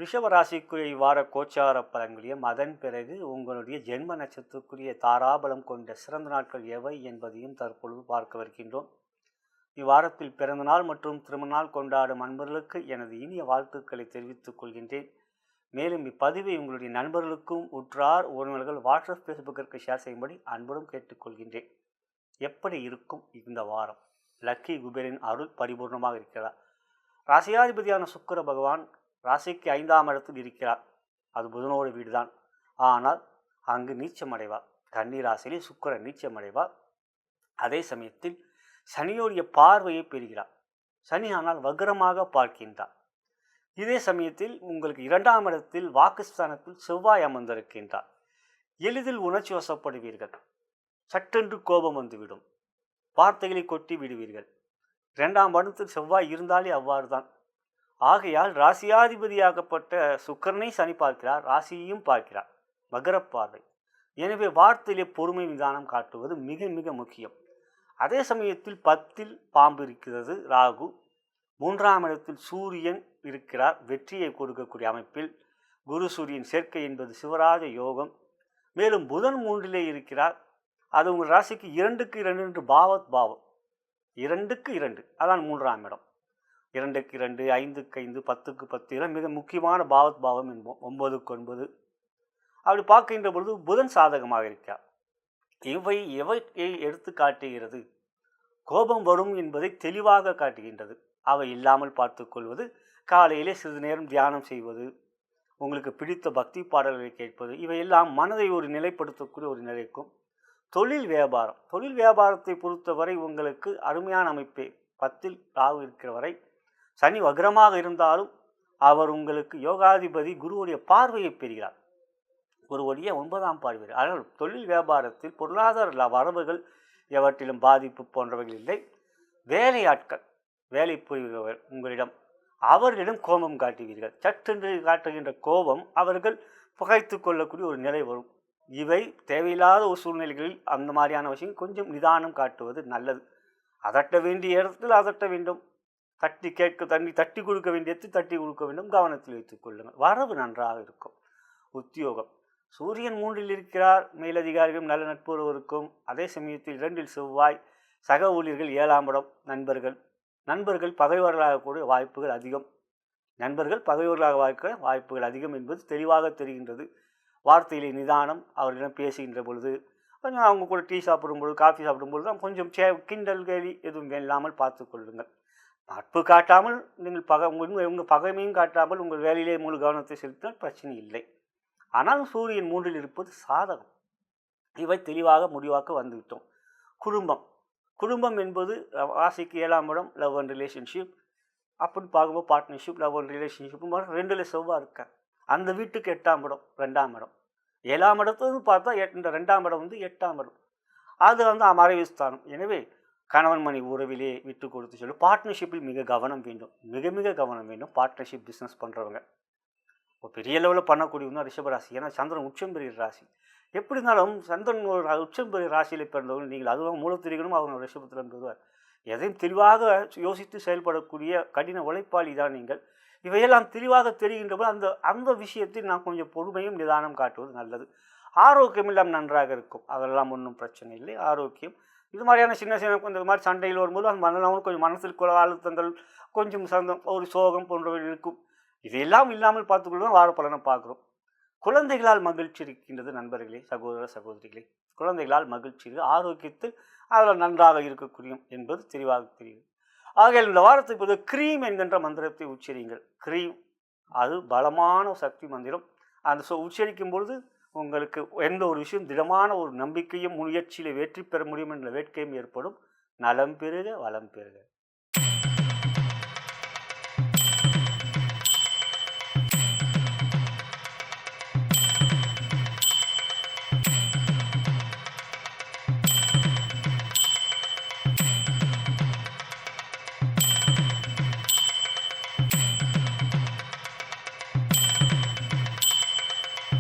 ரிஷப ராசிக்குரிய இவ்வார கோச்சார பலன்களையும் அதன் பிறகு உங்களுடைய ஜென்ம நட்சத்திரக்குரிய தாராபலம் கொண்ட சிறந்த நாட்கள் எவை என்பதையும் தற்பொழுது பார்க்கவிருக்கின்றோம். இவ்வாரத்தில் பிறந்தநாள் மற்றும் திருமணநாள் கொண்டாடும் அன்பர்களுக்கு எனது இனிய வாழ்த்துக்களை தெரிவித்துக் கொள்கின்றேன். மேலும் இப்பதிவை உங்களுடைய நண்பர்களுக்கும் உற்றார் உறவினர்கள் வாட்ஸ்அப் ஃபேஸ்புக்கிற்கு ஷேர் செய்யும்படி அன்புடன் கேட்டுக்கொள்கின்றேன். எப்படி இருக்கும் இந்த வாரம்? லக்கி குபேரின் அருள் பரிபூர்ணமாக இருக்கிறார். ராசியாதிபதியான சுக்கிர பகவான் ராசிக்கு 5ஆம் இடத்தில் இருக்கிறார். அது புதனோட வீடு தான். ஆனால் அங்கு நீச்சமடைவார். கன்னி ராசியிலே சுக்கிரன் நீச்சமடைவார். அதே சமயத்தில் சனியோடைய பார்வையை பெறுகிறார். சனி ஆனால் வக்ரமாக பார்க்கின்றார். இதே சமயத்தில் உங்களுக்கு 2ஆம் இடத்தில் வாக்குஸ்தானத்தில் செவ்வாய் அமர்ந்திருக்கின்றார். எளிதில் உணர்ச்சி வசப்படுவீர்கள். சட்டென்று கோபம் வந்துவிடும். வார்த்தைகளை கொட்டி விடுவீர்கள். 2ஆம் இடத்தில் செவ்வாய் இருந்தாலே அவ்வாறு தான். ஆகையால் ராசியாதிபதியாகப்பட்ட சுக்கிரனை சனி பார்க்கிறார், ராசியையும் பார்க்கிறார், மகர பார்வை. எனவே வார்த்தையிலே பொறுமை நிதானம் காட்டுவது மிக மிக முக்கியம். அதே சமயத்தில் 10ல் பாம்பு இருக்கிறது, ராகு. 3ஆம் இடத்தில் சூரியன் இருக்கிறார், வெற்றியை கொடுக்கக்கூடிய அமைப்பில். குரு சூரியன் சேர்க்கை என்பது சிவராஜ யோகம். மேலும் புதன் 3லே இருக்கிறார். அது உங்கள் ராசிக்கு 2க்கு 2 என்று பாவம். 2க்கு 2 அதான் 3ஆம் இடம். 2க்கு 2, 5க்கு 5, 10க்கு 10 இதெல்லாம் மிக முக்கியமான பாவம் என்போம். 9க்கு 9 அப்படி பார்க்கின்ற பொழுது புதன் சாதகமாக இருக்கிறார். எவை எடுத்து காட்டுகிறது? கோபம் வரும் என்பதை தெளிவாக காட்டுகின்றது. அவை இல்லாமல் பார்த்து கொள்வது, காலையிலே சிறிது நேரம் தியானம் செய்வது, உங்களுக்கு பிடித்த பக்தி பாடல்களை கேட்பது, இவையெல்லாம் மனதை ஒரு நிலைப்படுத்தக்கூடிய ஒரு நிலைக்கும். தொழில் வியாபாரத்தை பொறுத்தவரை உங்களுக்கு அருமையான அமைப்பே. 10ல் ராகு இருக்கிற வரை சனி வக்ரமாக இருந்தாலும் அவர் உங்களுக்கு யோகாதிபதி குருவுடைய பார்வையை பெறுகிறார். குருவுடைய 9ஆம் பார்வை. ஆனால் தொழில் வியாபாரத்தில் பொருளாதார வரவுகள் எவற்றிலும் பாதிப்பு போன்றவைகள் இல்லை. வேலையாட்கள், வேலை புரிபவர் உங்களிடம், அவர்களிடம் கோபம் காட்டுவீர்கள். சட்டென்று காட்டுகின்ற கோபம் அவர்கள் புகைத்து கொள்ளக்கூடிய ஒரு நிலை வரும். இவை தேவையில்லாத ஒரு சூழ்நிலைகளில் அந்த மாதிரியான விஷயம் கொஞ்சம் நிதானம் காட்டுவது நல்லது. அதட்ட வேண்டிய இடத்தில் அதட்ட வேண்டும். தட்டி கொடுக்க வேண்டியது தட்டி கொடுக்க வேண்டும். கவனத்தில் வைத்துக் கொள்ளுங்கள். வரவு நன்றாக இருக்கும். உத்தியோகம், சூரியன் 3ல் இருக்கிறார். மேலதிகாரிகளும் நல்ல நட்புறவிற்கும். அதே சமயத்தில் 2ல் செவ்வாய். சக ஊழியர்கள் 7ஆம் இடம். நண்பர்கள் பகைவர்களாகக்கூடிய வாய்ப்புகள் அதிகம். வாய்ப்புகள் அதிகம் என்பது தெளிவாக தெரிகின்றது. வார்த்தையிலே நிதானம். அவர்களிடம் பேசுகின்ற பொழுது கொஞ்சம் அவங்க கூட டீ சாப்பிடும்பொழுது, காஃபி சாப்பிடும்பொழுது தான் கொஞ்சம் கிண்டல் கேலி எதுவும் இல்லாமல் பார்த்து கொள்ளுங்கள். நட்பு காட்டாமல் நீங்கள் உங்கள் பகைமையும் காட்டாமல் உங்கள் வேலையிலே முழு கவனத்தை செலுத்தினால் பிரச்சனை இல்லை. ஆனால் சூரியன் 3ல் இருப்பது சாதகம். இவை தெளிவாக முடிவாக்க வந்துவிட்டோம். குடும்பம் என்பது ராசிக்கு 7ஆம் இடம். Love and relationship. அப்படி பார்க்கும்போது பார்ட்னர்ஷிப், லவ் அண்ட் ரிலேஷன்ஷிப் 2ல் செவ்வாய் இருக்கார். அந்த வீட்டுக்கு 8ஆம் இடம், 2ஆம் இடம். 7ஆம் இடத்துல பார்த்தா இந்த 2ஆம் இடம் 8ஆம் இடம். அது மறைவு ஸ்தானம். எனவே கணவன் மணி உறவிலே விட்டு கொடுத்து சொல்லி பார்ட்னர்ஷிப்பில் மிக கவனம் வேண்டும். மிக கவனம் வேண்டும். பார்ட்னர்ஷிப் பிஸ்னஸ் பண்ணுறவங்க ஒரு பெரிய லெவலில் பண்ணக்கூடியவங்க ரிஷபராசி. ஏன்னா சந்திரன் உச்சம் பெறுகிற ராசி. எப்படி இருந்தாலும் சந்திரன் ஒரு உச்சம் பெறுகிற ராசியில் பிறந்தவங்க நீங்கள் அதுவும் மூலத்திரிகளும் அவங்க ரிஷபத்தில் பெறுவார். எதையும் தெளிவாக யோசித்து செயல்படக்கூடிய கடின உழைப்பாளி தான் நீங்கள். இவையெல்லாம் தெளிவாக தெரிகின்ற போது அந்த விஷயத்தில் நான் கொஞ்சம் பொறுமையும் நிதானம் காட்டுவது நல்லது. ஆரோக்கியம் எல்லாம் நன்றாக இருக்கும். அதெல்லாம் ஒன்றும் பிரச்சனை இல்லை. ஆரோக்கியம் இது மாதிரியான சின்ன இந்த மாதிரி சண்டையில் வரும்போது அந்த மனநலம் கொஞ்சம் மனசில் குல அழுத்தங்கள், கொஞ்சம் ஒரு சோகம் போன்றவை இருக்கும். இதையெல்லாம் இல்லாமல் பார்த்துக்கொள்ளும் வார பலனை பார்க்குறோம். குழந்தைகளால் மகிழ்ச்சி இருக்கின்றது நண்பர்களே, சகோதர சகோதரிகளே. குழந்தைகளால் மகிழ்ச்சி, ஆரோக்கியத்தில் அதில் நன்றாக இருக்கக்கூடிய என்பது தெளிவாக தெரியுது. ஆகையால் இந்த வாரத்தை பொழுது க்ரீம் என்கின்ற மந்திரத்தை உச்சரியுங்கள். க்ரீம் அது பலமான சக்தி மந்திரம். அந்த உச்சரிக்கும் பொழுது உங்களுக்கு எந்த ஒரு விஷயம் திடமான ஒரு நம்பிக்கையும் முயற்சியில் வெற்றி பெற முடியும் என்ற வேட்கையும் ஏற்படும். நலம் பெறுக, வளம் பெறுக.